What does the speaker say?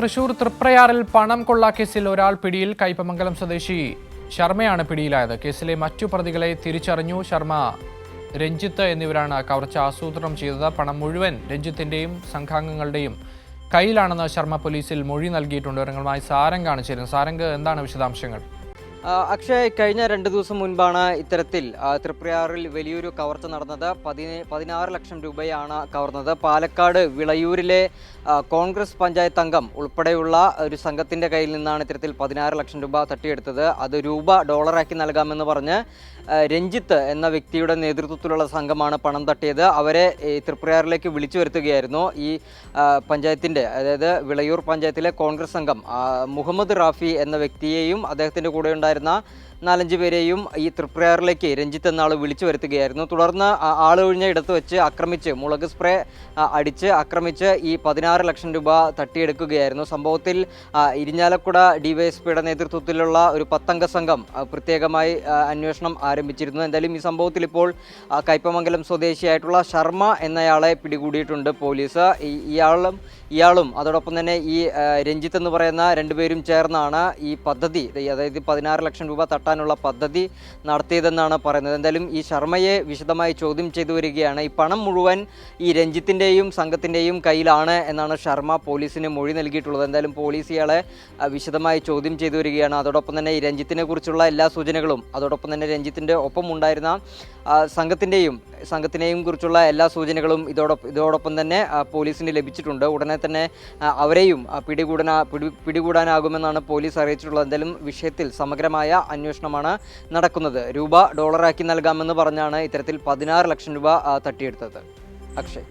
തൃശൂർ തൃപ്രയാറിൽ പണം കൊള്ളാക്കേസിൽ ഒരാൾ പിടിയിൽ. കയ്പമംഗലം സ്വദേശി ശർമ്മയാണ് പിടിയിലായത്. കേസിലെ മറ്റു പ്രതികളെ തിരിച്ചറിഞ്ഞു. ശർമ്മ, രഞ്ജിത്ത് എന്നിവരാണ് കവർച്ച ആസൂത്രണം ചെയ്തത്. പണം മുഴുവൻ രഞ്ജിത്തിന്റെയും സംഘാംഗങ്ങളുടെയും കയ്യിലാണെന്ന് ശർമ്മ പോലീസിൽ മൊഴി നൽകിയിട്ടുണ്ട്. വിവരങ്ങളുമായി സാരംഗാണ് ചേരുന്നത്. സാരംഗ്, എന്താണ് വിശദാംശങ്ങൾ? അക്ഷയ്, കഴിഞ്ഞ 2 ദിവസം മുൻപാണ് ഇത്തരത്തിൽ തൃപ്രയാറിൽ വലിയൊരു കവർച്ച നടന്നത്. 16 ലക്ഷം രൂപയാണ് കവർന്നത്. പാലക്കാട് വിളയൂരിലെ കോൺഗ്രസ് പഞ്ചായത്ത് അംഗം ഉൾപ്പെടെയുള്ള ഒരു സംഘത്തിൻ്റെ കയ്യിൽ നിന്നാണ് ഇത്തരത്തിൽ 16 ലക്ഷം രൂപ തട്ടിയെടുത്തത്. അത് ഡോളറാക്കി നൽകാമെന്ന് പറഞ്ഞ് രഞ്ജിത്ത് എന്ന വ്യക്തിയുടെ നേതൃത്വത്തിലുള്ള സംഘമാണ് പണം തട്ടിയത്. അവരെ തൃപ്രയാറിലേക്ക് വിളിച്ചു വരുത്തുകയായിരുന്നു. ഈ പഞ്ചായത്തിൻ്റെ, അതായത് വിളയൂർ പഞ്ചായത്തിലെ കോൺഗ്രസ് അംഗം മുഹമ്മദ് റാഫി എന്ന വ്യക്തിയെയും അദ്ദേഹത്തിൻ്റെ കൂടെ ഉണ്ടായിരുന്ന 4-5 പേരെയും ഈ തൃപ്രയാറിലേക്ക് രഞ്ജിത്ത് എന്ന ആൾ വിളിച്ചു വരുത്തുകയായിരുന്നു. തുടർന്ന് ആളൊഴിഞ്ഞ ഇടത്ത് വെച്ച് ആക്രമിച്ച്, മുളക് സ്പ്രേ അടിച്ച് ആക്രമിച്ച് ഈ 16 ലക്ഷം രൂപ തട്ടിയെടുക്കുകയായിരുന്നു. സംഭവത്തിൽ ഇരിഞ്ഞാലക്കുട ഡിവൈഎസ്പിയുടെ നേതൃത്വത്തിലുള്ള ഒരു 10-അംഗ സംഘം പ്രത്യേകമായി അന്വേഷണം ആരംഭിച്ചിരുന്നു. എന്തായാലും ഈ സംഭവത്തിൽ ഇപ്പോൾ കയ്പമംഗലം സ്വദേശിയായിട്ടുള്ള ശർമ്മ എന്നയാളെ പിടികൂടിയിട്ടുണ്ട് പോലീസ്. ഇയാളും അതോടൊപ്പം തന്നെ ഈ രഞ്ജിത്ത് എന്ന് പറയുന്ന 2 പേരും ചേർന്നാണ് ഈ പദ്ധതി, അതായത് 16 ലക്ഷം രൂപ തട്ടാനുള്ള പദ്ധതി നടത്തിയതെന്നാണ് പറയുന്നത്. എന്തായാലും ഈ ശർമ്മയെ വിശദമായി ചോദ്യം ചെയ്തു വരികയാണ്. ഈ പണം മുഴുവൻ ഈ രഞ്ജിത്തിൻ്റെയും സംഘത്തിൻ്റെയും കയ്യിലാണ് എന്നാണ് ശർമ്മ പോലീസിന് മൊഴി നൽകിയിട്ടുള്ളത്. എന്തായാലും പോലീസ് ഇയാളെ വിശദമായി ചോദ്യം ചെയ്തു വരികയാണ്. അതോടൊപ്പം തന്നെ ഈ രഞ്ജിത്തിനെ കുറിച്ചുള്ള എല്ലാ സൂചനകളും, അതോടൊപ്പം തന്നെ രഞ്ജിത്തിൻ്റെ ഒപ്പം ഉണ്ടായിരുന്ന സംഘത്തിനെയും കുറിച്ചുള്ള എല്ലാ സൂചനകളും ഇതോടൊപ്പം തന്നെ പോലീസിന് ലഭിച്ചിട്ടുണ്ട്. ഉടനെ തന്നെ അവരെയും പിടികൂടാനാകുമെന്നാണ് പോലീസ് അറിയിച്ചിട്ടുള്ളത്. എന്തായാലും വിഷയത്തിൽ സമഗ്രമായ അന്വേഷണമാണ് നടക്കുന്നത്. ഡോളറാക്കി നൽകാമെന്ന് പറഞ്ഞാണ് ഇത്തരത്തിൽ 16 ലക്ഷം രൂപ തട്ടിയെടുത്തത്. അക്ഷയ്.